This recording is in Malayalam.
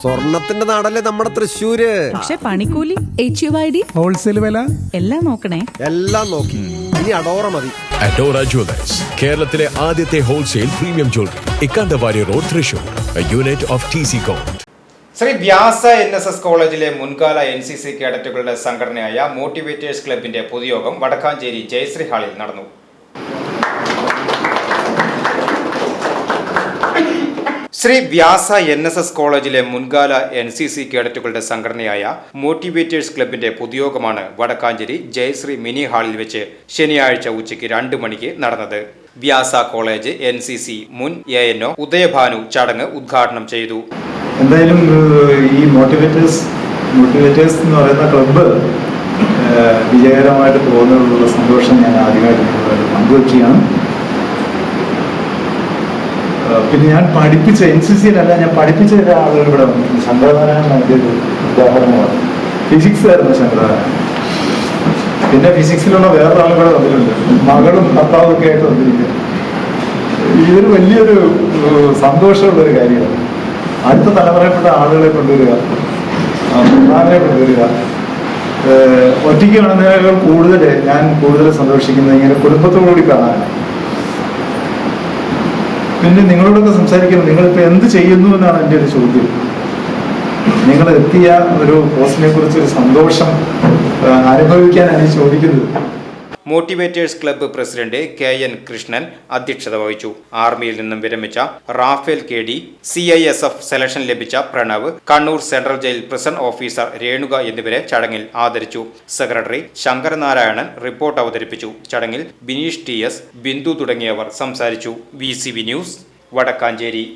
സ്വർണത്തിന്റെ നാടല്ലേ നമ്മുടെ തൃശ്ശൂര്. പക്ഷെ പണിക്കൂലി, HUID, ഹോൾസെയിൽ വില എല്ലാം നോക്കണേ. എല്ലാം നോക്കി. ഇനി അഡോറ മതി. അഡോറ ജുവലേഴ്സ്, കേരളത്തിലെ ആദ്യത്തെ wholesale premium jewellery, Ikkanda Warrier road, Thrissur, unit of TC-Com. Shri Vyasa NSS കോളേജിലെ മുൻകാല NCC കേഡറ്റുകളുടെ സംഘടനയായ മോട്ടിവേറ്റേഴ്സ് ക്ലബിന്റെ പൊതുയോഗം വടക്കാഞ്ചേരി ജയശ്രീ ഹാളിൽ നടന്നു. ശ്രീ വ്യാസ NSS കോളേജിലെ മുൻകാല NCC കേഡറ്റുകളുടെ സംഘടനയായ മോട്ടിവേറ്റേഴ്സ് ക്ലബിന്റെ പൊതുയോഗമാണ് വടക്കാഞ്ചേരി ജയശ്രീ മിനി ഹാളിൽ വെച്ച് ശനിയാഴ്ച ഉച്ചയ്ക്ക് 2 മണിക്ക് നടന്നത്. വ്യാസ കോളേജ് NCC മുൻ ANO ഉദയഭാനു ചടങ്ങ് ഉദ്ഘാടനം ചെയ്തു. എന്തായാലും ഈ മോട്ടിവേറ്റേഴ്സ് എന്ന് പറയുന്ന ക്ലബ്ബ് വിജയകരമായിട്ട് പോകുന്നതിലുള്ള സന്തോഷം ഞാൻ ആദ്യമായിട്ട് പങ്കുവയ്ക്കുകയാണ്. പിന്നെ ഞാൻ പഠിപ്പിച്ച NCCയിലല്ല, ഞാൻ പഠിപ്പിച്ച ചില ആളുകൾ ഇവിടെ വന്നിട്ടുണ്ട്. ശങ്കരനാരായണൻ അതിൻ്റെ ഒരു ഉദാഹരണമാണ്. ഫിസിക്സ് ആയിരുന്നു ശങ്കരനാരായണൻ. പിന്നെ ഫിസിക്സിലുള്ള വേറൊരു ആളുകൾ വന്നിട്ടുണ്ട്, മകളും ഭർത്താവും ഒക്കെ ആയിട്ട് വന്നിരിക്കുന്നത്. ഇതൊരു വലിയൊരു സന്തോഷമുള്ളൊരു കാര്യമാണ്. അടുത്ത തലമുറയിൽപ്പെട്ട ആളുകളെ കൊണ്ടുവരിക, പ്രധാനങ്ങളെ കൊണ്ടുവരിക. ഒറ്റയ്ക്ക് കാണുന്നതിനേക്കാൾ ഞാൻ കൂടുതൽ സന്തോഷിക്കുന്നത് ഇങ്ങനെ കുടുംബത്തോടുകൂടി കാണാൻ. പിന്നെ നിങ്ങളോടൊക്കെ സംസാരിക്കുമ്പോൾ നിങ്ങളിപ്പോൾ എന്ത് ചെയ്യുന്നു എന്നാണ് എൻ്റെ ഒരു ചോദ്യം. നിങ്ങൾ എത്തിയ ഒരു പോസ്റ്റിനെ കുറിച്ചൊരു സന്തോഷം അനുഭവിക്കാനാണ് ഈ ചോദിക്കുന്നത്. Motivators club president KN Krishnan അധ്യക്ഷത വഹിച്ചു. ആർമിയിൽ നിന്നും വിരമിച്ച റാഫേൽ KD, CISF സെലക്ഷൻ ലഭിച്ച Pranav, Kannur central jail prison officer Renuka എന്നിവരെ ചടങ്ങിൽ ആദരിച്ചു. സെക്രട്ടറി ശങ്കരനാരായണൻ റിപ്പോർട്ട് അവതരിപ്പിച്ചു. ചടങ്ങിൽ ബിനീഷ് TS, ബിന്ദു തുടങ്ങിയവർ സംസാരിച്ചു. VCV news, Vadakkanchery.